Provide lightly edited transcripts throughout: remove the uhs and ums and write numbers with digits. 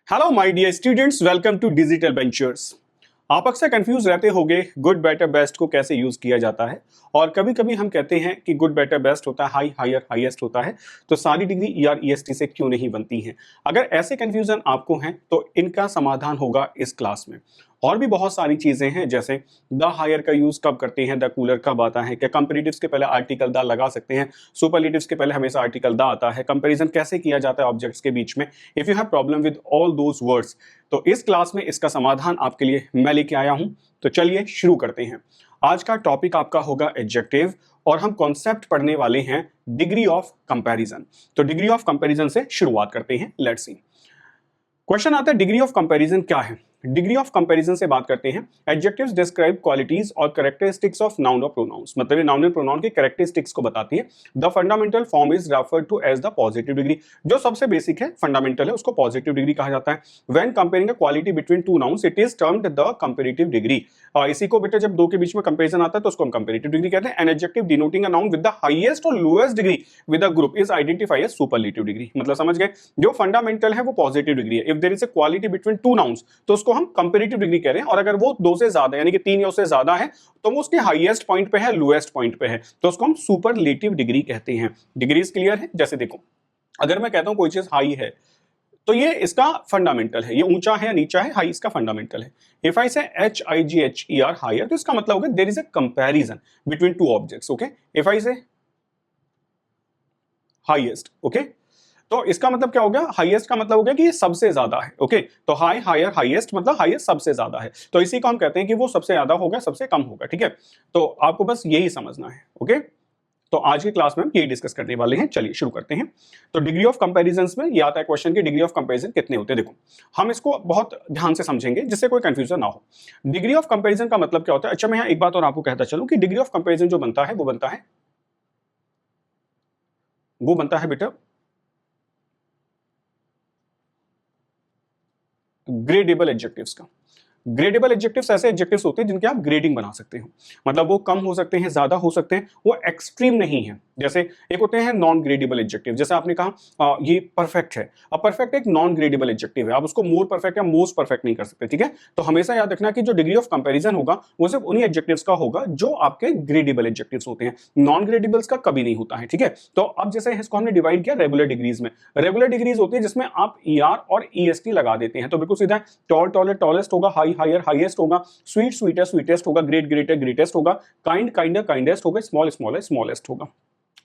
Hello my dear students, welcome to Digital Ventures. आप अक्सर confuse रहते होंगे गुड बेटर बेस्ट को कैसे यूज किया जाता है। और कभी कभी हम कहते हैं कि गुड बेटर बेस्ट होता है, हाई हायर हाईएस्ट होता है, तो सारी डिग्री ईआर ईएसटी से क्यों नहीं बनती है। अगर ऐसे कंफ्यूजन आपको हैं तो इनका समाधान होगा इस क्लास में। और भी बहुत सारी चीजें हैं, जैसे द हायर का यूज कब करते हैं, द कूलर कब आता है, क्या कंपेरेटिव्स के पहले आर्टिकल द लगा सकते हैं, सुपरलेटिव्स के पहले हमेशा आर्टिकल द आता है, कंपैरिजन कैसे किया जाता है ऑब्जेक्ट्स के बीच में। If you have problem with all those words, तो इस क्लास में इसका समाधान आपके लिए मैं लेके आया हूं। तो चलिए शुरू करते हैं। आज का टॉपिक आपका होगा एडजेक्टिव, और हम कॉन्सेप्ट पढ़ने वाले हैं डिग्री ऑफ कंपैरिजन। तो डिग्री ऑफ कंपैरिजन से शुरुआत करते हैं। Let's see. क्वेश्चन आता है डिग्री ऑफ कंपैरिजन क्या है। डिग्री ऑफ कंपैरिजन से बात करते हैं। एडजेक्टिव्स डिस्क्राइब क्वालिटीज और कैरेक्टरिस्टिक्स ऑफ नाउन और प्रोनाउंस, मतलब ये नाउन और प्रोनाउन की कैरेक्टरिस्टिक्स को बताती है। The fundamental form is referred to as the positive degree. जो सबसे बेसिक है, फंडामेंटल है, उसको पॉजिटिव डिग्री कहा जाता है। When comparing a quality between two nouns it is termed the comparative degree. और इसी को बेटा जब दो के बीच में कंपैरिजन आता है तो उसको हम कंपैरेटिव डिग्री कहते हैं। An adjective denoting a noun with the highest और lowest degree with a group is identified as superlative degree. मतलब समझ गए, जो फंडामेंटल है वो पॉजिटिव डिग्री है। If there is a quality between two nouns तो उसको हम कंपैरेटिव डिग्री कह रहे हैं। और अगर वो दो से ज्यादा यानी कि तीन या उससे ज्यादा है तो वो उसके हाईएस्ट पॉइंट पे है, लोएस्ट पॉइंट पे है, तो उसको हम सुपरलेटिव डिग्री कहते हैं। डिग्रीज क्लियर है। जैसे देखो, अगर मैं कहता हूं कोई चीज हाई है तो ये इसका फंडामेंटल है, ये ऊंचा है या नीचा है, हाई इसका फंडामेंटल है। इफ आई से HIGHER हायर, तो इसका मतलब होगा there is a comparison between two objects. Okay, if I say highest, okay, तो इसका मतलब क्या हो गया, हाईएस्ट का मतलब हो गया कि ये सबसे ज्यादा है। ओके, तो हाई हायर हाईएस्ट मतलब हाईएस्ट सबसे ज्यादा है, तो इसी को हम कहते हैं कि वो सबसे ज्यादा होगा, सबसे कम होगा। ठीक है, तो आपको बस यही समझना है। ओके, तो आज की क्लास में हम यही डिस्कस करने वाले हैं। चलिए शुरू करते हैं। तो डिग्री ऑफ कंपैरिजंस में ये आता है क्वेश्चन की डिग्री ऑफ कंपैरिजन कितने होते हैं। देखो, हम इसको बहुत ध्यान से समझेंगे जिससे कोई कंफ्यूजन ना हो। डिग्री ऑफ कंपैरिजन का मतलब क्या होता है। अच्छा, मैं यहाँ एक बात और आपको कहता चलूं कि डिग्री ऑफ कंपैरिजन जो बनता है वो बनता है बेटा ग्रेडेबल एडजेक्टिव्स का। ग्रेडेबल एडजेक्टिव्स ऐसे एडजेक्टिव्स होते हैं जिनके आप ग्रेडिंग बना सकते हो, मतलब वो कम हो सकते हैं, ज्यादा हो सकते हैं, वो एक्सट्रीम नहीं है। जैसे एक होते हैं नॉन ग्रेडेबल एडजेक्टिव, जैसे आपने कहा ये परफेक्ट है। अब परफेक्ट एक नॉन ग्रेडेबल एडजेक्टिव है, आप उसको मोर परफेक्ट या मोस्ट परफेक्ट नहीं कर सकते। ठीक है, तो हमेशा याद रखना कि जो डिग्री ऑफ कंपैरिजन होगा वो सिर्फ उन्हीं एडजेक्टिव्स का होगा जो आपके ग्रेडेबल एडजेक्टिव्स होते हैं, नॉन ग्रेडेबल्स का कभी नहीं होता है। ठीक है, तो अब जैसे इसको हमने डिवाइड किया रेगुलर डिग्रीज में। रेगुलर डिग्रीज होती है जिसमें आप ER और EST लगा देते हैं, तो बिल्कुल सीधा टॉल टॉलर टॉलेस्ट होगा, हाई हायर हाईएस्ट होगा, स्वीट स्वीटर स्वीटेस्ट होगा, ग्रेट ग्रेटर ग्रेटेस्ट होगा, काइंड काइंडर काइंडेस्ट होगा, स्मॉल स्मॉलर स्मॉलेस्ट होगा।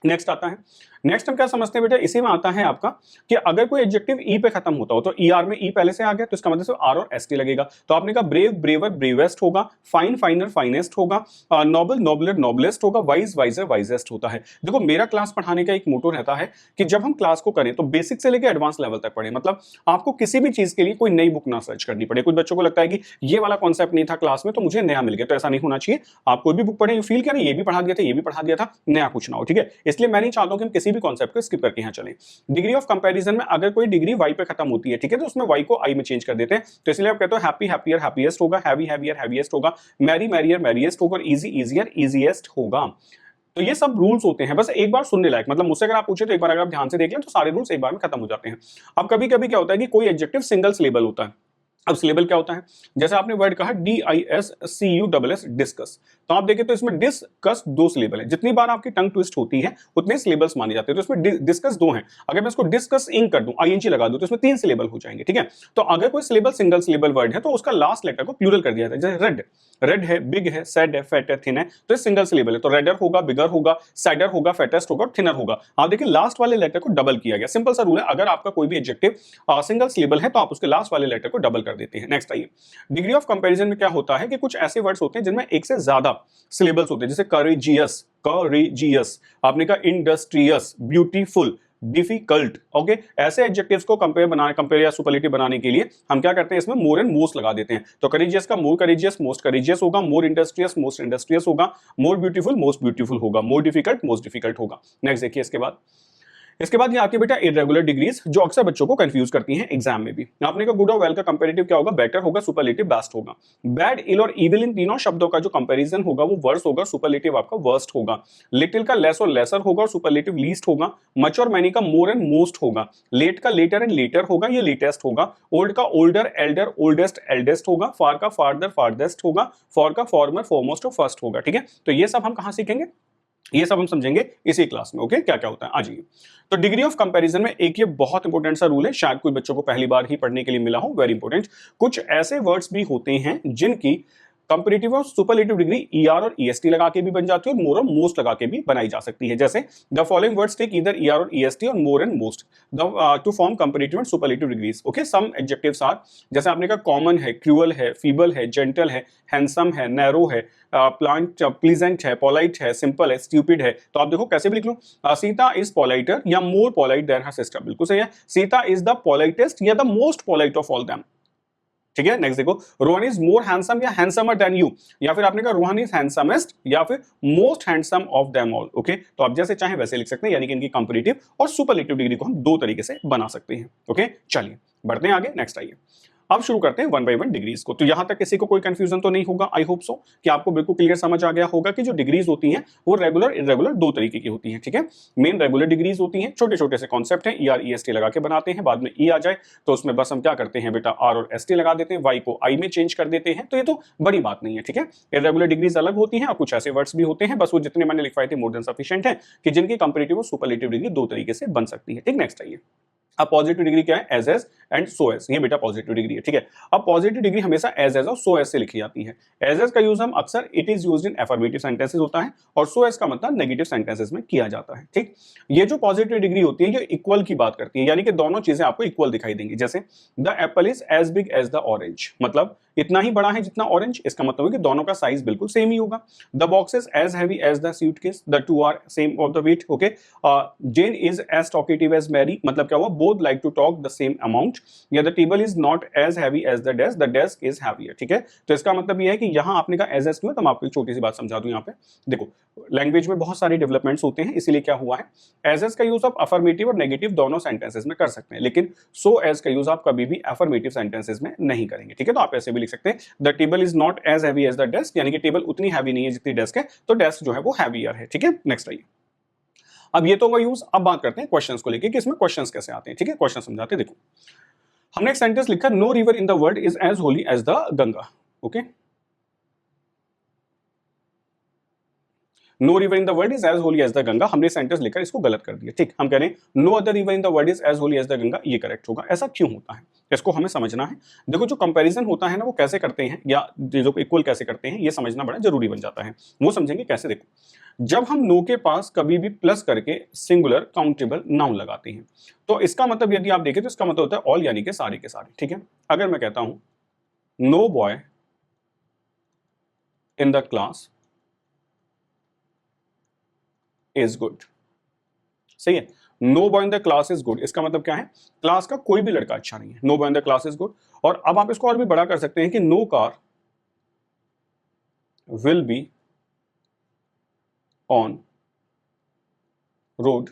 नेक्स्ट आता है, नेक्स्ट हम क्या समझते हैं बेटा, इसी में आता है आपका कि अगर कोई एडजेक्टिव ई पे खत्म होता हो, तो ER में ई पहले से आ गया तो इसका मतलब R और ST लगेगा। तो आपने कहा ब्रेव ब्रेवर ब्रेवेस्ट होगा, फाइन फाइनर फाइनेस्ट होगा, नोबल नोबलर नोबलेस्ट होगा, वाइज वाइजर वाइजेस्ट होता है। देखो, मेरा क्लास पढ़ाने का एक मोटो रहता है कि जब हम क्लास को करें तो बेसिक से लेकर एडवांस लेवल तक पढ़े, मतलब आपको किसी भी चीज के लिए कोई नई बुक ना सर्च करनी पड़े। कुछ बच्चों को लगता है कि ये वाला कॉन्सेप्ट नहीं था क्लास में तो मुझे नया मिल गया, तो ऐसा नहीं होना चाहिए। आप कोई भी बुक पढ़े, फील करें ये भी पढ़ा दिया था, ये भी पढ़ा दिया था, नया कुछ ना हो। ठीक है, इसलिए मैं नहीं चाहता हूं कि हम किसी भी कॉन्सेप्ट को स्किप करके यहां चलें। डिग्री ऑफ कंपैरिजन में अगर कोई डिग्री वाई पे खत्म होती है, ठीक है, तो उसमें वाई को आई में चेंज कर देते हैं। तो इसलिए आप कहते हो हैप्पी हैप्पियर हैप्पीएस्ट होगा, हैवी हैवियर हैवीएस्ट होगा, मैरी मैरियर मैरिएस्ट होगा, और इजी इजियर इजीएस्ट होगा। तो ये सब रूल्स होते हैं, बस एक बार सुनने लायक, मतलब मुझसे अगर आप पूछे तो एक बार अगर आप ध्यान से देख लें तो सारे रूल्स एक बार में खत्म हो जाते हैं। अब कभी कभी क्या होता है कि कोई एडजेक्टिव सिंगल सिलेबल होता है। अब सिलेबल क्या होता है, जैसे आपने वर्ड कहा DISCUSS डिस्कस, तो आप देखें तो इसमें डिस्कस दो सिलेबल है। जितनी बार आपकी टंग ट्विस्ट होती है उतने सिलेबल्स माने जाते हैं, तो इसमें डिस्कस दो हैं। अगर मैं इसको डिस्कस इंग कर दूं, ING लगा दूं, तो इसमें 3 सिलेबल हो जाएंगे। ठीक है, तो अगर कोई सिलेबल सिंगल सिलेबल वर्ड है तो उसका लास्ट लेटर को प्लूरल कर दिया जाता है। जैसे रेड, रेड है, बिग है, सैड है, फैट है, थिन है, तो ये सिंगल सिलेबल है, तो रेडर होगा, बिगर होगा, सैडर होगा, फैटेस्ट होगा, और थिनर होगा। आप देखिए लास्ट वाले लेटर को डबल किया गया। सिंपल सा रूल है, अगर आपका कोई भी एडजेक्टिव सिंगल सिलेबल है तो आप उसके लास्ट वाले लेटर को डबल कर देते हैं। नेक्स्ट आइए, डिग्री ऑफ कंपैरिजन में क्या होता है कि कुछ ऐसे वर्ड्स होते हैं जिनमें एक से ज्यादा सिलेबल्स होते हैं, जैसे करेजियस, करेजियस, आपने कहा इंडस्ट्रियस, ब्यूटीफुल, डिफिकल्ट। ओके, ऐसे एडजेक्टिव्स को कंपेयर या सुपरलेटिव बनाने के लिए हम क्या करते हैं, इसमें मोर एंड मोस्ट लगा देते हैं। तो करेजियस का मोर करेजियस मोस्ट करेजियस होगा, मोर इंडस्ट्रियस मोस्ट इंडस्ट्रियस होगा, मोर ब्यूटीफुल मोस्ट ब्यूटीफुल होगा, मोर डिफिकल्ट मोस्ट डिफिकल्ट होगा। नेक्स्ट देखिए इसके बाद, इसके बाद ये आती है बेटा इरेगुलर डिग्रीज, जो अक्सर बच्चों को कंफ्यूज करती हैं एग्जाम में भी। आपने कहा गुड और वेल का कंपैरेटिव क्या होगा, बेटर होगा, सुपरलेटिव बेस्ट होगा। बैड, इल और इविल इन तीनों शब्दों का जो कंपैरिजन होगा वो वर्स होगा, सुपरलेटिव आपका वर्स्ट होगा। लिटिल का लेस और लेसर होगा और सुपरलेटिव लीस्ट होगा। मच और मैनी का मोर एंड मोस्ट होगा। लेट का लेटर एंड लेटर होगा, ये लेटेस्ट होगा। ओल्ड का ओल्डर, एल्डर, ओल्डेस्ट, एल्डेस्ट होगा। फार का फार्दर, फार्देस्ट होगा। फॉर का फॉर्मर, फॉरमोस्ट और फर्स्ट होगा। ठीक है, तो ये सब हम कहां सीखेंगे, ये सब हम समझेंगे इसी क्लास में। ओके, क्या क्या होता है आ जाइए। तो डिग्री ऑफ कंपैरिजन में एक ये बहुत इंपॉर्टेंट सा रूल है, शायद कुछ बच्चों को पहली बार ही पढ़ने के लिए मिला हो, वेरी इंपॉर्टेंट। कुछ ऐसे वर्ड्स भी होते हैं जिनकी कंपैरेटिव और सुपरलेटिव डिग्री ईआर और ईएसटी लगा के भी बन जाती है और मोर और मोस्ट लगा के भी बनाई जा सकती है। जैसे the following words take either ER और ईएसटी और more and most to form comparative and superlative degrees. Okay, some adjectives are, जैसे आपने कहा कॉमन है, क्रूअल है, फीबल है, जेंटल है, हैंडसम है, नैरो है, प्लांट प्लीजेंट है, पोलाइट है, सिंपल है, स्टूपिड है। तो आप देखो कैसे भी लिख लो, सीता इज पोलाइटर या more polite than her sister, बिल्कुल सही है। सीता इज द पोलाइटेस्ट या the most polite of all them. ठीक है, नेक्स्ट देखो, रोहन इज मोर हैंडसम या हैंडसमर देन यू, या फिर आपने कहा रोहन इज हैंडसमेस्ट या फिर most handsome of them all. Okay, तो आप जैसे चाहे वैसे लिख सकते हैं, यानी कि इनकी कंपैरेटिव और सुपरलेटिव डिग्री को हम दो तरीके से बना सकते हैं। ओके, चलिए बढ़ते हैं आगे, नेक्स्ट आइए। अब शुरू करते हैं वन बाय वन डिग्रीज को। तो यहां तक किसी को कोई कंफ्यूजन तो नहीं होगा, आई होप सो कि आपको बिल्कुल क्लियर समझ आ गया होगा कि जो डिग्रीज होती हैं वो रेगुलर इरेगुलर दो तरीके की होती हैं। ठीक है, मेन रेगुलर डिग्रीज होती हैं, छोटे छोटे से कॉन्सेप्ट हैं, ईआर ईएसटी लगा के बनाते हैं, बाद में ई आ जाए तो उसमें बस हम क्या करते हैं बेटा, आर और एसटी लगा देते हैं, वाई को आई में चेंज कर देते हैं, तो ये तो बड़ी बात नहीं है। ठीक है, इरेगुलर डिग्रीज अलग होती हैं और कुछ ऐसे वर्ड्स भी होते हैं, बस वो जितने मैंने लिखवाए थे मोर देन सफिशिएंट है कि जिनकी कंपैरेटिव और सुपरलेटिव डिग्री दो तरीके से बन सकती है। ठीक, नेक्स्ट आइए। अब पॉजिटिव डिग्री क्या है, as as and so as, ये बेटा पॉजिटिव डिग्री है। ठीक है, अब पॉजिटिव डिग्री हमेशा एज एज और सो एज से लिखी जाती है। एज एज का यूज हम अक्सर it is used in affirmative sentences होता है और सो एज का मतलब नेगेटिव सेंटेंसेस में किया जाता है। ठीक, ये जो पॉजिटिव डिग्री होती है ये इक्वल की बात करती है, यानी कि दोनों चीजें आपको इक्वल दिखाई देंगी। जैसे the apple is as big as the orange, मतलब इतना ही बड़ा है जितना ऑरेंज, इसका मतलब है कि दोनों का साइज बिल्कुल सेम ही होगा। The box is as heavy as the suitcase, the two are same of the weight. Okay, Jane is as talkative as Mary, मतलब क्या हुआ, both like to talk the same amount. या the table is not as heavy as the desk is heavier. ठीक है, तो इसका मतलब ये है कि यहां आपने कहा एज एज क्यों है, तो मैं आपको एक छोटी सी बात समझा दूं। यहाँ पे देखो, लैंग्वेज में बहुत सारे डेवलपमेंट्स होते हैं, इसीलिए क्या हुआ है, एज एज का यूज आप अफर्मेटिव और नेगेटिव दोनों सेंटेंसेस में कर सकते हैं, लेकिन सो एज का यूज आप कभी भी अफर्मेटिव सेंटेंसेस में नहीं करेंगे। ठीक है, तो आप ऐसे भी लिख सकते हैं, the table is not as heavy as the desk, यानी कि टेबल उतनी हैवी नहीं है जितनी डेस्क है, तो डेस्क जो है वो हैवियर है। ठीक है, नेक्स्ट आइए। अब ये तो होगा यूज, अब बात करते हैं क्वेश्चंस को लेके कि इसमें क्वेश्चंस कैसे आते हैं। ठीक है, क्वेश्चन समझाते हैं। देखो, हमने एक सेंटेंस लिखा, no river in the world is as holy as the Ganga. Okay, no river in the world is as holy as the Ganga, हमने सेंटेंस लिखकर इसको गलत कर दिया। ठीक, हम कह रहे हैं no other river in the world is as holy as the Ganga, ये करेक्ट होगा। ऐसा क्यों होता है, इसको हमें समझना है। देखो, जो कंपैरिजन होता है ना, वो कैसे करते हैं या चीजों को इक्वल कैसे करते हैं, ये समझना बड़ा जरूरी बन जाता है। वो समझेंगे कैसे। देखो, जब हम नो के पास कभी भी प्लस करके सिंगुलर काउंटेबल नाउन लगाते हैं, तो इसका मतलब यदि आप देखें तो इसका मतलब होता है ऑल, यानी कि सारे के सारे। ठीक है, अगर मैं कहता हूं no boy in the class is good, सही है, no boy in the class is good, इसका मतलब क्या है, क्लास का कोई भी लड़का अच्छा नहीं है, no boy in the class is good. और अब आप इसको और भी बड़ा कर सकते हैं कि no car will be on road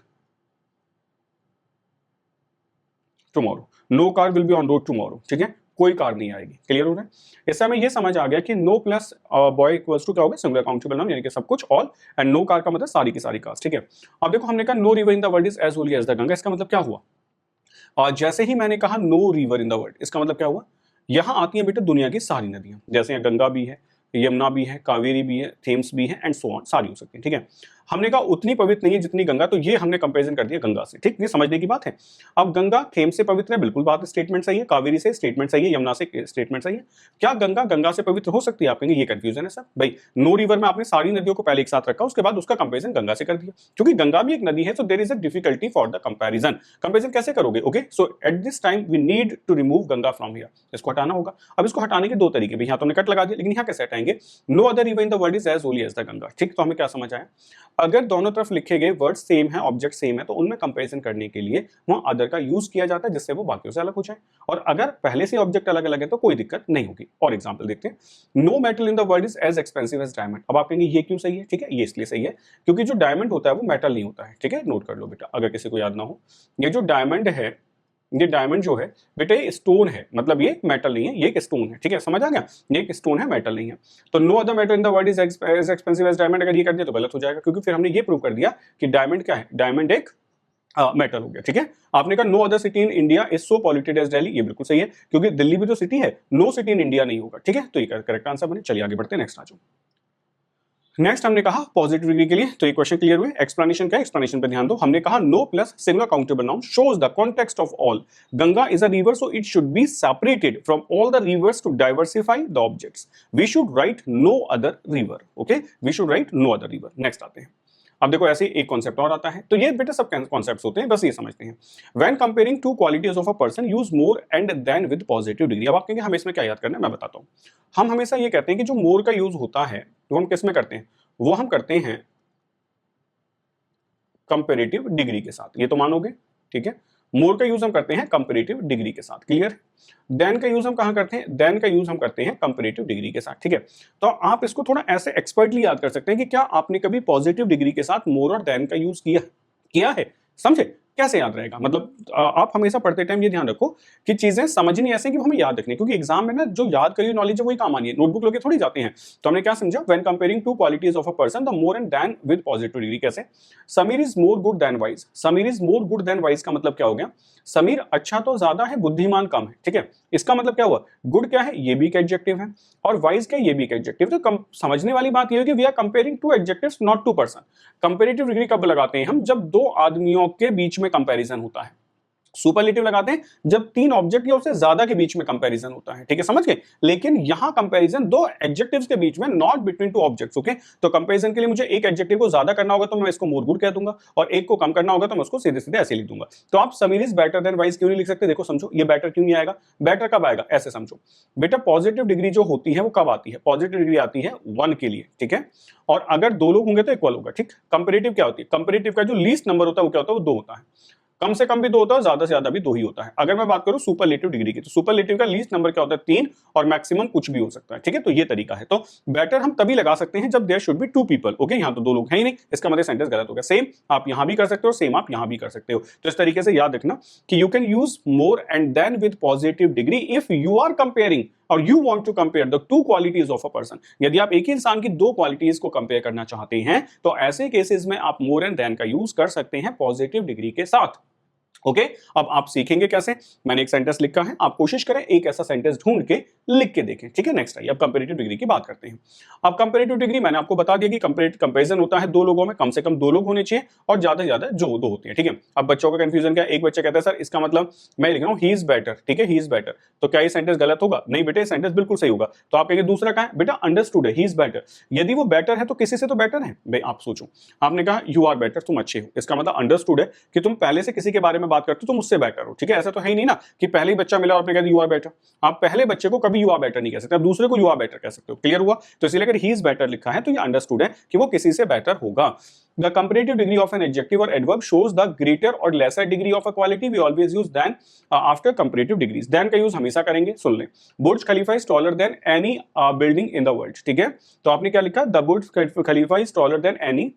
tomorrow, no car will be on road tomorrow. ठीक है, कोई कार नहीं आएगी। क्लियर हो रहा है, इससे हमें यह समझ आ गया कि no plus boy equals to क्या होगा, सिंगुलर काउंटेबल नाउन, यानी कि सब कुछ ऑल, एंड नो कार का मतलब सारी की सारी कार्स। ठीक है, अब देखो, हमने कहा no river in the world is as holy as the Ganga, इसका मतलब क्या हुआ, और जैसे ही मैंने कहा no river in the world, इसका मतलब क्या हुआ, यहां आती है बेटा दुनिया की सारी नदियां, जैसे यहाँ गंगा भी है, यमुना भी है, कावेरी भी है, थेम्स भी है, एंड सो ऑन, सारी हो सकती है। ठीक है, हमने कहा उतनी पवित्र नहीं है जितनी गंगा, तो ये हमने कंपैरिजन कर दिया गंगा से। ठीक, ये समझने की बात है। अब गंगा थेम्स से पवित्र है, बिल्कुल बात, स्टेटमेंट सही है, कावेरी से स्टेटमेंट सही है, यमुना से स्टेटमेंट सही है। क्या गंगा गंगा से पवित्र हो सकती है, आप कहेंगे ये कंफ्यूजन है सर। भाई, नो रिवर में आपने सारी नदियों को पहले एक साथ रखा, उसके बाद उसका कंपैरिजन गंगा से कर दिया, क्योंकि गंगा भी एक नदी है, so there is a difficulty for the comparison. Comparison कैसे करोगे, okay, so at this time we need to remove Ganga from here, इसको हटाना होगा। अब इसको हटाने के दो तरीके, भाई यहाँ तो हमने कट लगा दिया, लेकिन यहाँ कैसे हटाएंगे, no other river in the world is as holy as the Ganga. ठीक, तो हमें क्या समझ आया, अगर दोनों तरफ लिखे गए वर्ड सेम है, ऑब्जेक्ट सेम है, तो उनमें कंपैरिजन करने के लिए वहां अदर का यूज किया जाता है, जिससे वो बाकियों से अलग हो जाए। और अगर पहले से ऑब्जेक्ट अलग अलग है तो कोई दिक्कत नहीं होगी। और एग्जांपल देखते हैं, no metal in the world is as expensive as diamond. अब आप कहेंगे ये क्यों सही है? ठीक है, ये इसलिए सही है क्योंकि जो डायमंड होता है वो मेटल नहीं होता है। ठीक है, नोट कर लो बेटा, अगर किसी को याद ना हो। ये जो डायमंड है, ये डायमंड जो है बेटा ये स्टोन है, मतलब ये मेटल नहीं है, ये एक स्टोन है। ठीक है, समझ आ गया? ये एक स्टोन है, मेटल नहीं है। तो no other metal in the world is as expensive as diamond, अगर ये कर दिया तो गलत हो जाएगा, क्योंकि फिर हमने ये प्रूव कर दिया कि डायमंड क्या है, डायमंड एक मेटल हो गया। ठीक है, आपने कहा no other city in India is so polluted as Delhi, ये बिल्कुल सही है क्योंकि दिल्ली भी तो सिटी है, नो सिटी इन इंडिया नहीं होगा। ठीक है, तो ये करेक्ट आंसर बने। चलिए आगे बढ़ते हैं, नेक्स्ट आ जाओ। नेक्स्ट हमने कहा पॉजिटिव डिग्री के लिए, तो ये क्वेश्चन क्लियर हुए। एक्सप्लेनेशन क्या है, एक्सप्लेनेशन पे ध्यान दो। हमने कहा no plus single countable noun shows the context of all. Ganga is a river so it should be separated from all the rivers to diversify the objects. We should write no other river. Okay, we should write no other river. Next आते हैं। अब देखो ऐसे एक concept और आता है, तो ये बेटा सब कॉन्सेप्ट्स होते हैं, बस ये समझते हैं। When comparing two qualities of a person use more and then with positive degree. अब आप कहेंगे हमें इसमें क्या याद करना है, मैं बताता हूँ। हम हमेशा ये कहते हैं कि जो मोर का यूज होता है वो हम किस में करते हैं, वो हम करते हैं कंपेरेटिव डिग्री के साथ, ये तो मानोगे। ठीक है, मोर का यूज हम करते हैं कंपेरेटिव डिग्री के साथ, क्लियर। देन का यूज हम कहां करते हैं, देन का यूज हम करते हैं कंपेरेटिव डिग्री के साथ। ठीक है, तो आप इसको थोड़ा ऐसे एक्सपर्टली याद कर सकते हैं कि क्या आपने कभी पॉजिटिव डिग्री के साथ मोर और देन का यूज किया है, समझे? कैसे याद रहेगा, मतलब आप हमेशा पढ़ते टाइम ये ध्यान रखो कि चीजें समझनी ऐसे कि वो हमें याद रखनी, क्योंकि एग्जाम में ना जो याद करी नॉलेज है वही काम आनी है, नोटबुक लेके थोड़ी जाते हैं। तो हमने क्या समझा, when comparing two qualities of a person the more and then with positive degree. कैसे, Sameer is more good than wise. Sameer is more good than wise का मतलब क्या हो गया, समीर अच्छा तो ज्यादा है, बुद्धिमान कम है। ठीक है, इसका मतलब क्या हुआ, गुड क्या है, ये भी एक एडजेक्टिव है, और वाइज क्या है, ये भी एक एडजेक्टिव। तो समझने वाली बात ये है कि we are comparing two adjectives not two person. Comparative degree कब लगाते हैं हम, जब दो आदमियों के बीच में कंपैरिजन होता है। सुपरलेटिव लगाते हैं जब तीन ऑब्जेक्ट या उससे ज्यादा के बीच में कंपैरिजन होता है। ठीक है, समझ गए? लेकिन यहां कंपैरिजन दो एडजेक्टिव्स के बीच में, not between two objects. Okay, तो कंपैरिजन के लिए मुझे एक एडजेक्टिव को ज्यादा करना होगा तो मैं इसको मोर गुड कह दूंगा, और एक को कम करना होगा तो मैं उसको सीधे सीधे ऐसे लिख दूंगा। तो आप Sameer is better than wise क्यों नहीं लिख सकते, देखो समझो, ये बेटर क्यों नहीं आएगा, बेटर कब आएगा, ऐसे समझो बेटा। पॉजिटिव डिग्री जो होती है वो कब आती है, पॉजिटिव डिग्री आती है 1 के लिए। ठीक है, और अगर दो लोग होंगे तो इक्वल होगा। ठीक, कंपेरेटिव क्या होती है, कंपेरेटिव का जो लीस्ट नंबर होता है वो क्या होता है, वो 2 होता है। कम से कम भी 2 होता है, ज्यादा से ज्यादा भी 2 ही होता है। अगर मैं बात करूं सुपरलेटिव डिग्री की, तो सुपरलेटिव का लीस्ट नंबर क्या होता है, 3, और मैक्सिमम कुछ भी हो सकता है। ठीक है, तो ये तरीका है। तो बेटर हम तभी लगा सकते हैं जब there should be 2 people. Okay, यहां तो 2 लोग हैं ही नहीं, इसका मतलब सेंटेंस गलत हो गया। सेम आप यहां भी कर सकते हो, सेम आप यहां भी कर सकते हो। तो इस तरीके से याद रखना कि you can use more and then with positive degree if you are comparing और you want to compare the 2 qualities of a person. यदि आप एक ही इंसान की 2 क्वालिटीज को कंपेयर करना चाहते हैं तो ऐसे केसेस में आप मोर एंड देन का यूज कर सकते हैं पॉजिटिव डिग्री के साथ। ओके, अब आप सीखेंगे कैसे, मैंने एक सेंटेंस लिखा है, आप कोशिश करें एक ऐसा सेंटेंस ढूंढ के लिख के देखें। ठीक है, नेक्स्ट आइए, अब कंपैरेटिव डिग्री की बात करते हैं। अब कंपैरेटिव डिग्री मैंने आपको बता दिया कि कंपैरिजन होता है 2 लोगों में, कम से कम 2 लोग होने चाहिए और ज्यादा से ज्यादा जो 2 होते हैं। ठीक है, अब बच्चों का कंफ्यूजन क्या है, एक बच्चा कहता है सर इसका मतलब मैं लिख रहा हूँ ही इज बेटर। ठीक है, ही इज बेटर, तो क्या ये सेंटेंस गलत होगा, नहीं बेटे सेंटेंस बिल्कुल सही होगा। तो आप कहेंगे दूसरा क्या है, बेटा अंडरस्टूड है, ही इज बेटर। यदि वो बेटर है तो किसी से तो बेटर है भाई। आप सोचो, आपने कहा यू आर बेटर, तुम अच्छे हो, इसका मतलब अंडरस्टूड है कि तुम पहले से किसी के बारे में बात करते हो, तुम उससे बेटर हो। ठीक है, ऐसा तो है ही नहीं ना कि पहले ही बच्चा मिला और आपने कहा यू आर बेटर। आप पहले बच्चे को कभी यू आर बेटर नहीं कह सकते, आप दूसरे को यू आर बेटर कह सकते हो। क्लियर हुआ? तो इसलिए अगर ही इज बेटर लिखा है तो ये अंडरस्टूड है कि वो किसी से बेटर होगा। The comparative degree of an adjective or adverb shows the greater or lesser degree of a quality. We always use than after comparative degrees. Than का यूज हमेशा करेंगे, सुन लें। बुर्ज खलीफा is taller than any building in the world. ठीक है, तो आपने क्या लिखा, the Burj Khalifa is taller than any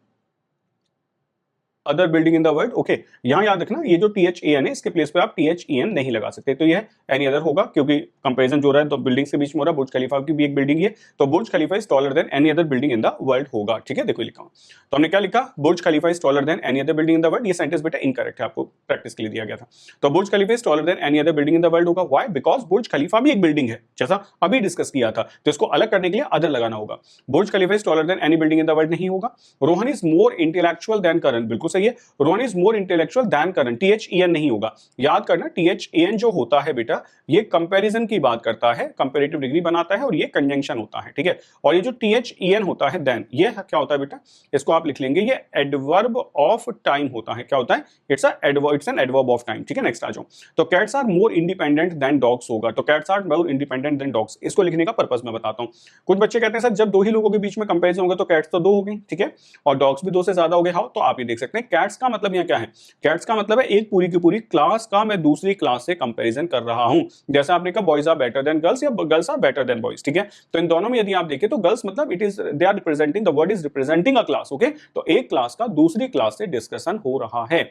other building in the world. Okay, यहां याद रखना ये जो THAN है इसके प्लेस पे आप THEN नहीं लगा सकते, तो ये एनी अदर होगा क्योंकि कंपैरिजन जो रहा है तो बिल्डिंग के बीच में हो रहा है। बुर्ज खलीफा की भी एक बिल्डिंग है, तो Burj Khalifa is taller than any other building in the world होगा। ठीक है, देखो लिखा हूं, तो हमने क्या लिखा, Burj Khalifa is taller than any other building in the world. ये सेंटेंस बेटा इनकरेक्ट है, आपको प्रैक्टिस के लिए दिया गया था। तो Burj Khalifa is taller than any other building in the world होगा। व्हाई? बिकॉज बुर्ज खलीफा भी एक बिल्डिंग है, जैसा अभी डिस्कस किया था, तो इसको अलग करने के लिए अदर लगाना होगा। Burj Khalifa is taller than any building in the world नहीं होगा। Rohan is more intellectual than Karan, बिल्कुल सही है। Rohan is more intellectual than Karan, THEN नहीं होगा, याद करना THEN जो होता है बेटा ये कंपैरिजन की बात करता है, कंपैरेटिव डिग्री बनाता है और ये कंजंक्शन होता है, ठीक है। और ये जो THEN होता है देन, ये क्या होता है बेटा, इसको आप लिख लेंगे ये एडवर्ब ऑफ टाइम होता है। क्या होता है? It's an adverb of time, ठीक है। नेक्स्ट आ जाओ। तो cats are more independent than dogs होगा, तो cats are more independent than dogs, इसको लिखने का पर्पस मैं बताता हूं। कुछ बच्चे कहते हैं सर जब दो ही लोगों के बीच में कंपैरिजन होगा तो कैट्स तो दो हो गई, ठीक है, और डॉग्स भी दो से ज्यादा हो गए। हाँ, तो आप ये देख सकते हैं कैट्स का मतलब यहाँ क्या है, कैट्स का मतलब है एक पूरी की पूरी क्लास का मैं दूसरी क्लास से कंपैरिजन कर रहा हूं। जैसे आपने कहा boys are better than girls या girls are better than boys, ठीक है। तो इन दोनों में यदि आप देखें तो गर्ल्स मतलब it is they are representing, the word is representing a class, okay. तो एक क्लास का दूसरी क्लास से डिस्कशन हो रहा है।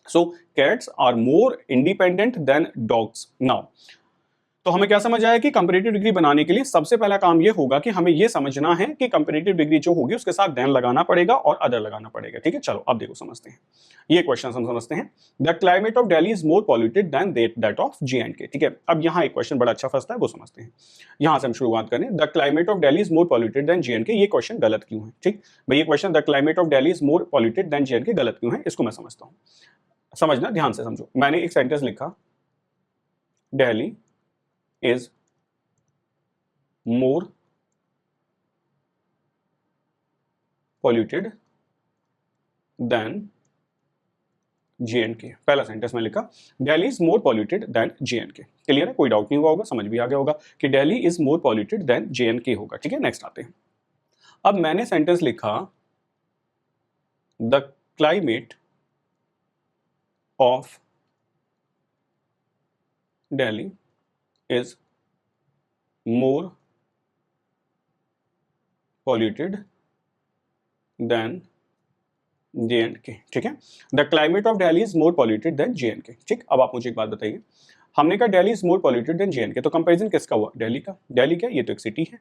So cats are more independent than dogs. Now तो हमें क्या समझ आया कि कंपैरेटिव डिग्री बनाने के लिए सबसे पहला काम ये होगा कि हमें ये समझना है कि कंपैरेटिव डिग्री जो होगी उसके साथ देन लगाना पड़ेगा और अदर लगाना पड़ेगा, ठीक है। चलो अब देखो समझते हैं ये क्वेश्चन, हम समझते हैं। The climate of Delhi is more polluted then that of J&K, ठीक है। अब यहाँ एक क्वेश्चन बड़ा अच्छा फंसता है, वो समझते हैं। यहां से हम शुरुआत करें, the climate of Delhi is more polluted then J&K, ये क्वेश्चन गलत क्यों है, ठीक भाई। ये question the climate of Delhi is more polluted then J&K गलत क्यों है, इसको मैं समझता हूं। समझना, ध्यान से समझो। मैंने एक सेंटेंस लिखा, Delhi is more polluted than J&K, पहला सेंटेंस में लिखा Delhi is more polluted then J&K। Clear है, कोई डाउट नहीं हुआ होगा, समझ भी आ गया होगा कि Delhi is more polluted then J&K होगा, ठीक है। नेक्स्ट आते हैं। अब मैंने सेंटेंस लिखा the climate of Delhi is more polluted than J&K, ठीक है। The climate of Delhi is more polluted then J&K, ठीक। अब आप मुझे एक बात बताइए, हमने कहा Delhi is more polluted then J&K, तो कंपैरिजन किसका हुआ? दिल्ली का। दिल्ली क्या, ये तो एक सिटी है,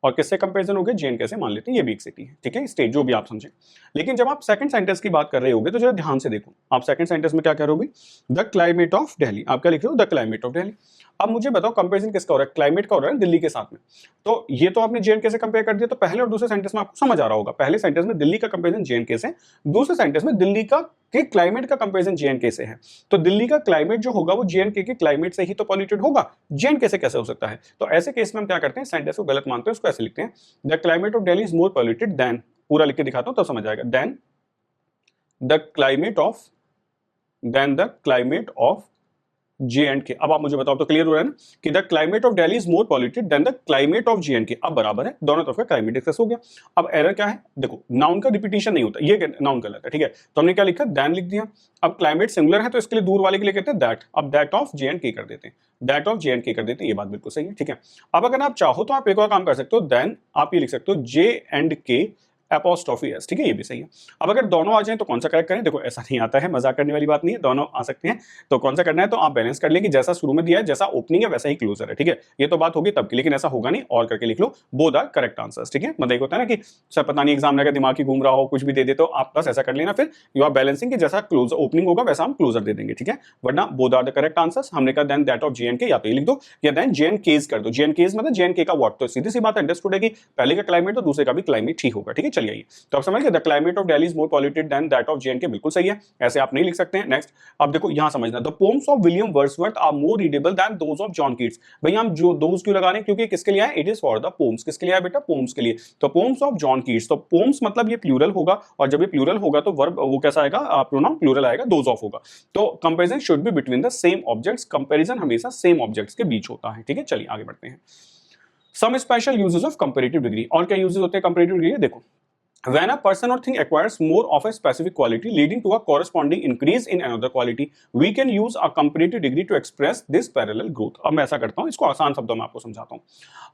और किससे कंपैरिजन हो गया? J&K से, मान लेते हैं ये भी एक सिटी है, ठीक है, स्टेट, जो भी आप समझे। लेकिन जब आप सेकंड सेंटेंस की बात कर रहे होगे तो जरा ध्यान से देखो, आप सेकंड सेंटेंस में क्या कह रहे होगे? द क्लाइमेट ऑफ दिल्ली, आप क्या लिख रहे हो? The climate of Delhi. अब मुझे बताओ कंपैरिजन किसका हो रहा है? क्लाइमेट का हो रहा है दिल्ली के साथ में। तो ये तो आपने J&K से कंपेयर कर दिया, तो पहले और दूसरे सेंटेंस में आपको समझ आ रहा होगा, पहले सेंटेंस में दिल्ली का कंपैरिजन J&K से, दूसरे सेंटेंस में दिल्ली का के क्लाइमेट का कंपैरिजन J&K से है। तो दिल्ली का क्लाइमेट जो होगा वो J&K के क्लाइमेट से ही तो पॉल्यूटेड होगा, J&K से कैसे हो सकता है? तो ऐसे केस में हम क्या करते हैं, सेंटेंस को गलत मानते हैं, उसको ऐसे लिखते हैं the climate of Delhi is more polluted then, पूरा लिख के दिखाता हूं तब समझ आएगा, then the climate of J&K। अब आप मुझे बताओ तो क्लियर हो रहा है ना कि the climate of Delhi is more polluted then the climate of J&K। अब बराबर है, दोनों तरफ का क्लाइमेट डिस्कस हो गया। अब एरर क्या है? देखो नाउन का रिपीटिशन नहीं होता, ये नाउन गलत है, ठीक है। तो हमने क्या लिखा? देन लिख दिया। अब क्लाइमेट सिंगुलर है तो इसके लिए दूर वाले के लिए कहते हैं दैट, अब दैट ऑफ J&K कर देते हैं, दैट ऑफ J&K कर देते हैं, ये बात बिल्कुल सही है, ठीक है। अब अगर आप चाहो तो आप एक और काम कर सकते हो, देन आप ये लिख सकते हो J&K एपोस्ट्रोफी एस, ठीक है, ये भी सही है। अब अगर दोनों आ जाएं तो कौन सा करेक्ट करें? देखो ऐसा नहीं आता है, मजाक करने वाली बात नहीं है, दोनों आ सकते हैं। तो कौन सा करना है, तो आप बैलेंस कर लेंगे, जैसा शुरू में दिया है, जैसा ओपनिंग है वैसा ही क्लोजर है, ठीक है। ये तो बात होगी तब की, लेकिन ऐसा होगा नहीं, और करके लिख लो बोथ आर करेक्ट आंसर्स, ठीक है। मतलब एक होता है ना कि सर पता नहीं एग्जाम का दिमाग ही घूम रहा हो, कुछ भी दे दे, तो आप बस ऐसा कर लेना, फिर यू आर बैलेंसिंग कि जैसा क्लोज ओपनिंग होगा वैसा हम क्लोजर दे देंगे, ठीक है। वरना both are the correct answers. हमने कहा देन दैट ऑफ J&K, या तो ये लिख दो या देन J&K's कर दो। J&K's मतलब J&K का व्हाट, तो सीधी सी बात अंडरस्टूड है कि पहले का क्लाइमेट तो दूसरे का भी क्लाइमेट ही होगा, ठीक है। चलिए तो आप the climate of Delhi is more polluted then that of J&K, बिल्कुल सही है, ऐसे आप नहीं लिख सकते हैं। नेक्स्ट अब देखो यहां समझना, the poems of William Wordsworth are more readable than those of John Keats. भैया हम जो दोज क्यों लगा रहे हैं, क्योंकि किसके लिए है? It is for the poems. किसके लिए है बेटा? पोम्स के लिए। तो पोम्स ऑफ जॉन कीट्स, तो पोम्स मतलब ये प्लूरल होगा, और जब ये प्लूरल होगा तो वर्ब वो कैसा आएगा? प्रोनाउन प्लूरल आएगा, दोज ऑफ होगा। तो comparison should be between the same objects, comparison हमेशा सेम ऑब्जेक्ट्स के बीच होता है, ठीक है। चलिए आगे बढ़ते हैं। Some special uses of comparative degree, और क्या यूजेस होते हैं कंपैरेटिव डिग्री? देखो when a person or thing acquires more of a specific quality leading to a corresponding increase in another quality, we can use a comparative degree to express this parallel growth। अब मैं ऐसा करता हूं, इसको आसान शब्दों में आपको समझाता हूं।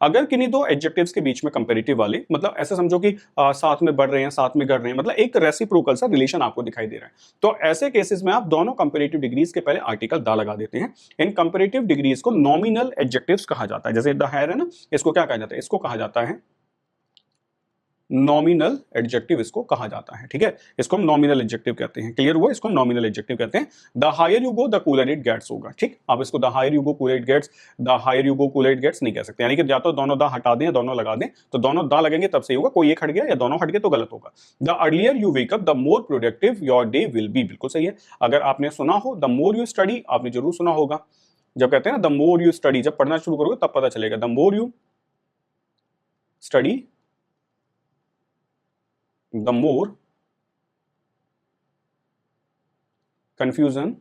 अगर किन्हीं दो एडजेक्टिव्स के बीच में कंपैरेटिव वाले, मतलब ऐसे समझो कि साथ में बढ़ रहे हैं, साथ में घट रहे हैं, मतलब एक रेसिप्रोकल सा रिलेशन आपको दिखाई दे रहा है, तो ऐसे केसेस में आप दोनों कंपैरेटिव डिग्रीज के पहले आर्टिकल दा लगा देते हैं। इन कंपैरेटिव डिग्रीज को नॉमिनल एडजेक्टिव्स कहा जाता है। जैसे द है ना, इसको क्या कहा जाता है? इसको कहा जाता है नॉमिनल एडजेक्टिव इसको कहा जाता है, ठीक है, इसको हम नॉमिनल एडजेक्टिव कहते हैं। क्लियर हुआ, इसको हम नॉमिनल एडजेक्टिव कहते हैं। The higher you go the cooler it gets होगा, ठीक। आप इसको the higher you go cooler it gets, the higher you go cooler it gets नहीं कह सकते, यानी कि या तो दोनों द हटा दें या दोनों लगा दें, तो दोनों द लगेंगे तब सही होगा, कोई एक हट गया या दोनों हट गए तो गलत होगा। The earlier you wake up the more productive your day will be, बिल्कुल सही है। अगर आपने सुना हो द मोर यू स्टडी, आपने जरूर सुना होगा, जब कहते हैं ना द मोर यू स्टडी, जब पढ़ना शुरू करोगे तब पता चलेगा, the more you study the more confusion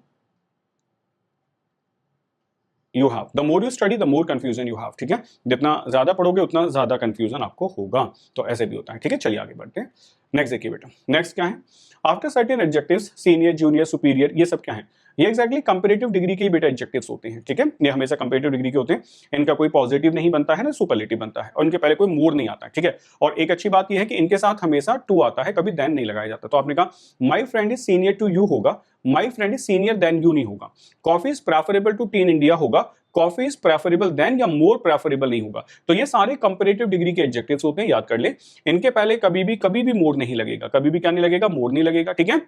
you have, the more you study the more confusion you have, ठीक है, जितना ज्यादा पढ़ोगे उतना ज्यादा कंफ्यूजन आपको होगा, तो ऐसे भी होता है, ठीक है। चलिए आगे बढ़ते हैं। नेक्स्ट देखिए बेटा, नेक्स्ट क्या है, after certain adjectives senior junior superior, ये सब क्या है, ये एक्जैक्टली कंपैरेटिव डिग्री के बेटा एडजेक्टिव्स होते हैं, ठीक है, ये हमेशा कंपैरेटिव डिग्री के होते हैं, इनका कोई पॉजिटिव नहीं बनता है ना सुपरलेटिव बनता है, और इनके पहले कोई मोर नहीं आता है, ठीक है। और एक अच्छी बात यह है कि इनके साथ हमेशा टू आता है, कभी देन नहीं लगाया जाता। तो आपने कहा my friend is senior to you होगा, my friend is senior than you नहीं होगा, coffee is preferable to tea in India होगा, कॉफी इज प्रेफरेबल देन या मोर प्रेफरेबल नहीं होगा। तो ये सारे कंपैरेटिव डिग्री के एडजेक्टिव्स होते हैं, याद कर ले, इनके पहले कभी भी मोर नहीं लगेगा, कभी भी क्या नहीं लगेगा, मोर नहीं लगेगा, ठीक है,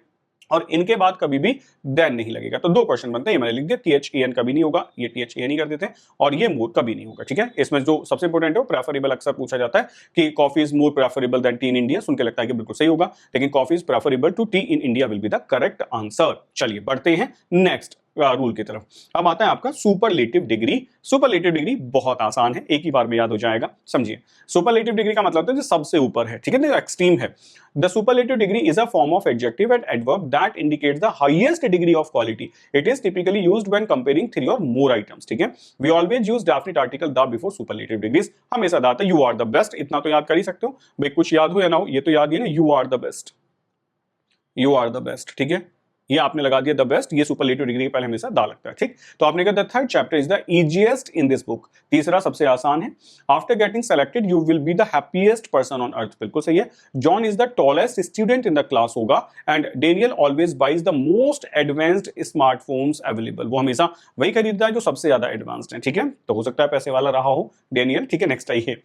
और इनके बाद कभी भी देन नहीं लगेगा। तो दो क्वेश्चन बनते हैं, ये मैंने लिख दिया, THEN कभी नहीं होगा, ये THEN ही कर देते हैं, और ये मोर कभी नहीं होगा, ठीक है। इसमें जो सबसे इंपॉर्टेंट है वो प्रेफरेबल, अक्सर पूछा जाता है कि coffee is more preferable than tea in India, सुन के लगता है कि बिल्कुल सही होगा, लेकिन coffee is preferable to tea in India will be the correct answer. चलिए बढ़ते हैं नेक्स्ट रूल की तरफ। अब आता है आपका सुपरलेटिव डिग्री। सुपरलेटिव डिग्री बहुत आसान है, एक ही बार में याद हो जाएगा, समझिए। सुपरलेटिव डिग्री का मतलब होता है जो सबसे ऊपर है, ठीक है, जो एक्सट्रीम है। The superlative degree is a form of adjective and adverb that indicates the highest degree of quality. It is typically used when comparing 3 और मोर आइटम्स, ठीक है। We always use definite article the before superlative degrees, हमेशा the आता है, you are the best, इतना तो याद कर ही सकते हो भाई, कुछ याद हो या ना हो, ये तो याद ही ना, you are the best, you are the best, ठीक है, ये आपने लगा दिया द बेस्ट, ये सुपरलेटिव डिग्री के पहले हमेशा दा लगता है, ठीक। तो आपने कहा the third chapter is the easiest in this book, तीसरा सबसे आसान है। After getting selected you will be the happiest person on earth, बिल्कुल सही है। John is the tallest student in the class होगा, and Daniel always buys the most advanced smartphones available, वो हमेशा वही खरीदता है जो सबसे ज्यादा एडवांस्ड है, ठीक है। तो हो सकता है पैसे वाला रहा हो डेनियल, ठीक है। नेक्स्ट आइए,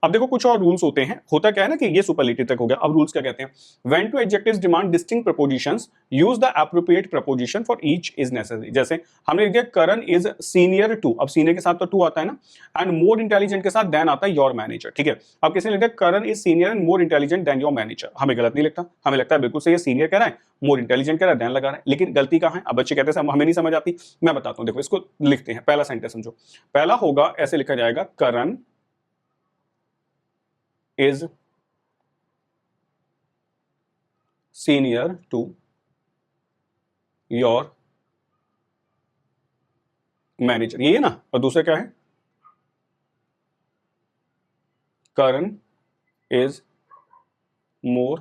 अब देखो कुछ और रूल्स होते हैं, होता क्या है ना कि ये सुपरलेटिव तक हो गया, अब रूल्स क्या कहते हैं। When two adjectives demand distinct prepositions use the appropriate preposition for each is necessary. जैसे हमने लिख दिया करण इज सीनियर टू, अब सीनियर के साथ तो टू आता है ना, एंड मोर इंटेलिजेंट के साथ देन आता है योर मैनेजर, ठीक है। अब किसी ने लिखा Karan is senior and more intelligent than your manager, हमें गलत नहीं लगता, हमें लगता है बिल्कुल सही है, सीनियर कह रहा है, मोर इंटेलिजेंट कह रहा है, देन लगा रहा है, लेकिन गलती कहां है। अब बच्चे कहते हैं हमें नहीं समझ आती, मैं बताता हूं, देखो इसको लिखते हैं, पहला सेंटेंस समझो, पहला होगा ऐसे लिखा जाएगा, करण is senior to your manager, ये है ना। और दूसरा क्या है, करण is more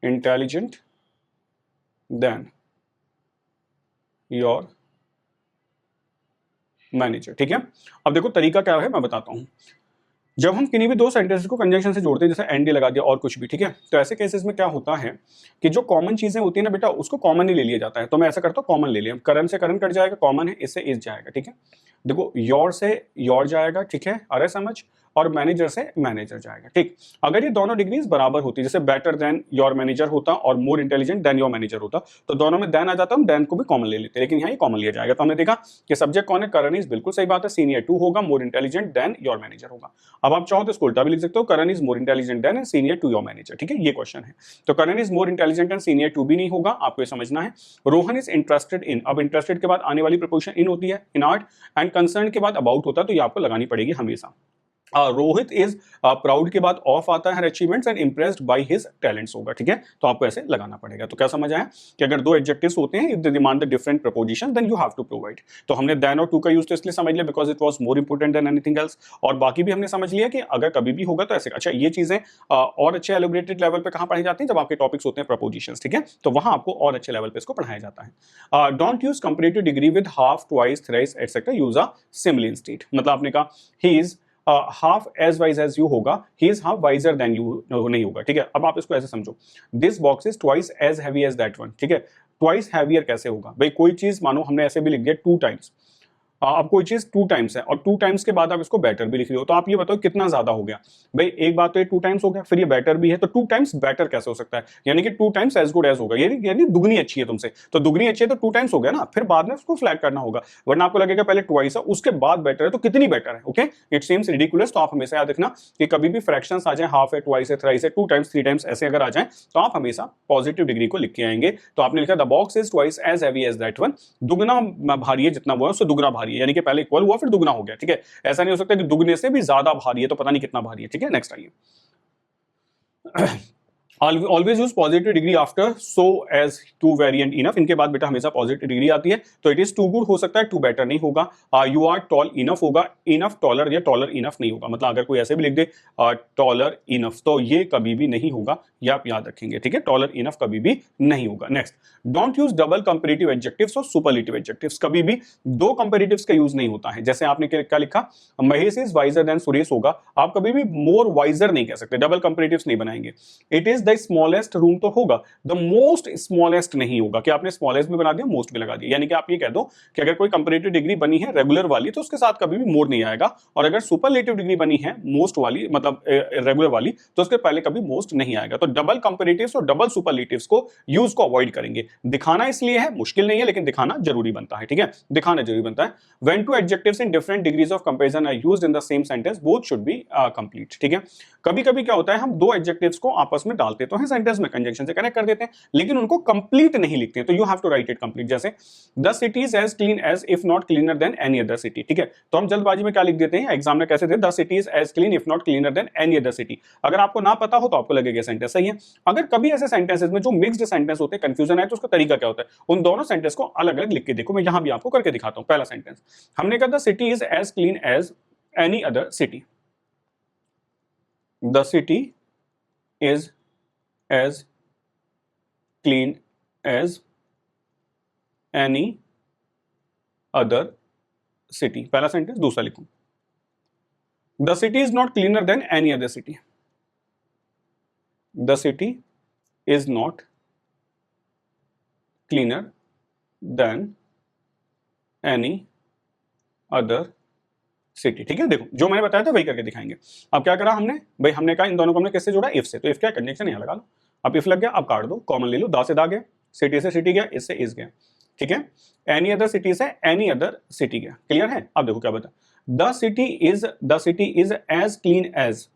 intelligent than your manager, ठीक है। अब देखो तरीका क्या है मैं बताता हूं, जब हम किन्हीं भी दो सेंटेंसेस को कंजंक्शन से जोड़ते हैं, जैसे एंड लगा दिया और कुछ भी, ठीक है, तो ऐसे केसेस में क्या होता है कि जो कॉमन चीजें होती है ना बेटा, उसको कॉमन ही ले लिया जाता है। तो मैं ऐसा करता हूं, कॉमन ले लिया, करण से करण कट जाएगा, कॉमन है, इससे इस जाएगा, ठीक है। देखो योर से योर जाएगा, ठीक है, अरे समझ, और मैनेजर से मैनेजर जाएगा, ठीक। अगर ये दोनों डिग्रीज बराबर होती, जैसे बेटर देन योर मैनेजर होता और मोर इंटेलिजेंट देन योर मैनेजर होता, तो दोनों में देन आ जाता, हम देन को भी कॉमन ले लेते, लेकिन यहाँ ये कॉमन लिया जाएगा। तो हमने देखा कि सब्जेक्ट कौन है, करण इज, बिल्कुल सही बात है, सीनियर टू होगा, मोर इंटेलिजेंट देन योर मैनेजर होगा। अब आप चाहो तो इसको उल्टा भी लिख सकते हो, Karan is more intelligent than and senior to your manager, ठीक है, ये क्वेश्चन है। तो Karan is more intelligent and senior to भी नहीं होगा, आपको ये समझना है। रोहन इज इंटरेस्टेड इन, अब इंटरेस्टेड के बाद आने वाली प्रपोजिशन इन होती है, इन आर्ट, एंड कंसर्न के बाद अबाउट होता है, तो ये आपको लगानी पड़ेगी हमेशा। रोहित इज प्राउड के बाद ऑफ आता है, achievements and impressed by his talents होगा, ठीक है। तो आपको ऐसे लगाना पड़ेगा। तो क्या समझ आया कि अगर दो एडजेक्टिव्स होते हैं, if they demand the different preposition then you have to provide. तो हमने देन और टू का यूज तो इसलिए समझ लिया because it was more important than anything else, और बाकी भी हमने समझ लिया कि अगर कभी भी होगा तो ऐसे। अच्छा, ये चीजें और अच्छे एलिब्रेटेड लेवल पे कहां पढ़ाई जाती हैं, जब आपके टॉपिक्स होते हैं प्रपोजिशंस, ठीक है, तो वहां आपको और अच्छे लेवल पे इसको पढ़ाया जाता है। Don't use comparative degree with half, twice, thrice etcetera, use a similar instead. मतलब आपने कहा he is half as wise as you होगा, he is half wiser than you नहीं होगा, ठीक है। अब आप इसको ऐसे समझो, this box is twice as heavy as that one, ठीक है। ट्वाइस हैवियर कैसे होगा भाई, कोई चीज मानो हमने ऐसे भी लिख दिया 2 टाइम्स, अब कोई चीज 2 टाइम्स है और 2 टाइम्स के बाद आप इसको बेटर भी लिख रहे हो, तो आप ये बताओ कितना ज्यादा हो गया भाई। एक बात तो ये 2 टाइम्स हो गया, फिर ये बेटर भी है, तो 2 टाइम्स बेटर कैसे हो सकता है, यानी कि 2 टाइम्स एज गुड एज होगा, यानी दुगनी अच्छी है तुमसे, तो दुगनी अच्छी है तो 2 टाइम्स हो गया ना, फिर बाद में उसको फ्लैग करना होगा, वरना आपको लगेगा पहले ट्वाइस है उसके बाद बेटर है, तो कितनी बेटर है। Okay, it seems ridiculous. तो आप हमेशा याद रखना कि कभी भी फ्रैक्शंस आ जाए, हाफ है, ट्वाइस है, थ्राइस है, 2 टाइम्स, 3 टाइम्स ऐसे अगर आ जाए तो आप हमेशा पॉजिटिव डिग्री को लिख के आएंगे। तो आपने लिखा the box is twice as heavy as that one, दुगना भारी है जितना वो है उससे दुगना भारी है, यानी कि पहले इक्वल हुआ फिर दुगना हो गया। ठीक है, ऐसा नहीं हो सकता कि दुगने से भी ज्यादा भारी है तो पता नहीं कितना भारी है। ठीक है, नेक्स्ट आइए। Always use positive degree after so as too very and enough, इनके बाद बेटा हमेशा पॉजिटिव डिग्री आती है, तो इट इज टू गुड हो सकता है, टू बेटर नहीं होगा। यू आर टॉल इनफ होगा, इनफ टॉलर या टॉलर इनफ नहीं होगा, मतलब अगर कोई ऐसे भी लिख दे टॉलर इनफ तो ये कभी भी नहीं होगा, ये आप याद रखेंगे। ठीक है, टॉलर इनफ कभी भी नहीं होगा। Next, don't use double comparative adjectives और सुपरलेटिव एडजेक्टिव्स, कभी भी दो कंपैरेटिव्स का यूज नहीं होता है। जैसे आपने क्या लिखा, Mahesh is visor then Suresh होगा, आप कभी भी मोर वाइजर नहीं कह सकते, डबल कंपैरेटिव्स नहीं बनाएंगे। It is the smallest room तो होगा, द मोस्ट स्मॉलेस्ट नहीं होगा, कि आपने स्मॉलेस्ट भी बना दिया, मोस्ट भी लगा दिया, यानी कि आप ये कह दो कि अगर कोई कंपैरेटिव डिग्री बनी है रेगुलर वाली तो उसके साथ कभी भी मोर नहीं आएगा, और अगर सुपरलेटिव डिग्री बनी है मोस्ट वाली मतलब रेगुलर वाली तो उसके पहले कभी मोस्ट नहीं आएगा। तो डबल कंपैरेटिव्स और डबल सुपरलेटिव्स को यूज को अवॉइड करेंगे। दिखाना इसलिए है, मुश्किल नहीं है लेकिन दिखाना जरूरी बनता है। ठीक है, दिखाना जरूरी बनता है। When two adjectives in different degrees of comparison are used in the same sentence both should be complete. ठीक है, कभी कभी क्या होता है हम दो एडजेक्टिव्स को आपस में डालते तो हैं सेंटेंस में, कंजंक्शन से कनेक्ट कर देते हैं, लेकिन उनको कंप्लीट नहीं लिखते हैं, तो you have to write it complete. जैसे the city is as clean as if not cleaner than any other city. ठीक है, तो हम जल्दबाजी में क्या लिख देते हैं, एग्जाम में कैसे देते, the city is as clean if not cleaner than any other city. अगर आपको ना पता हो तो आपको लगेगा सेंटेंस सही है। अगर कभी ऐसे सेंटेंसेस में जो मिक्स्ड सेंटेंस होते हैं कंफ्यूजन है तो उसका तरीका क्या होता है, उन दोनों सेंटेंस को अलग अलग लिख के देखो। मैं यहां भी आपको करके दिखाता हूं। पहला सेंटेंस हमने कहा the city is as clean as any other city, the city is as clean as any other city। पहला सेंटेंस। दूसरा लिखूं, the city is not cleaner than any other city, the city is not cleaner than any other city. ठीक है, देखो जो मैंने बताया था वही करके दिखाएंगे। अब क्या करा हमने भाई, हमने कहा इन दोनों को हमने किससे जोड़ा, इफ से, तो इफ क्या कंजंक्शन यहाँ लगा लो, अब इफ लग गया, अब काट दो, कॉमन ले लो, दा से दा गया, सिटी से सिटी गया, इससे इस गया। ठीक है, एनी अदर सिटी से एनी अदर सिटी गया। क्लियर है। अब देखो क्या बता, the city is as clean as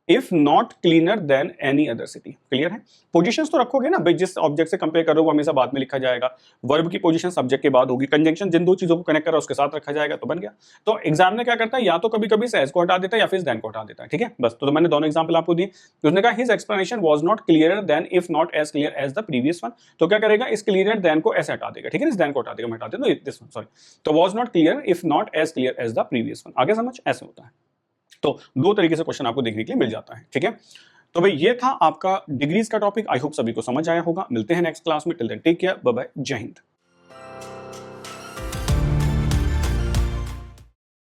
if not cleaner than any other city. Clear है। पोजीशंस तो रखोगे ना भाई, जिस ऑब्जेक्ट से कंपेयर करो वो हमेशा बाद में लिखा जाएगा, वर्ब की पोजीशन सब्जेक्ट के बाद होगी, कंजंक्शन जिन दो चीजों को कनेक्ट करा उसके साथ रखा जाएगा, तो बन गया। तो एग्जाम में क्या करता है, या तो कभी कभी एज को हटा देता है या फिर देन को हटा देता है। ठीक है, बस। तो मैंने दोनों एग्जाम्पल आपको दिए। उसने कहा his explanation was not clear than if not as clear as the previous one, तो क्या करेगा, इस क्लियर देन को ऐसे हटा देगा। ठीक है, इस देन को हटा देगा, मैं हटा देता हूं दिस वन, सॉरी, तो was not clear if not as clear as the previous one. आगे समझ, ऐसे होता है। तो दो तरीके से क्वेश्चन आपको देखने के लिए मिल जाता है। ठीक है, तो भाई ये था आपका डिग्रीज का टॉपिक। आई होप सभी को समझ आया होगा। मिलते हैं नेक्स्ट क्लास में। Till then take care, bye bye, जय हिंद।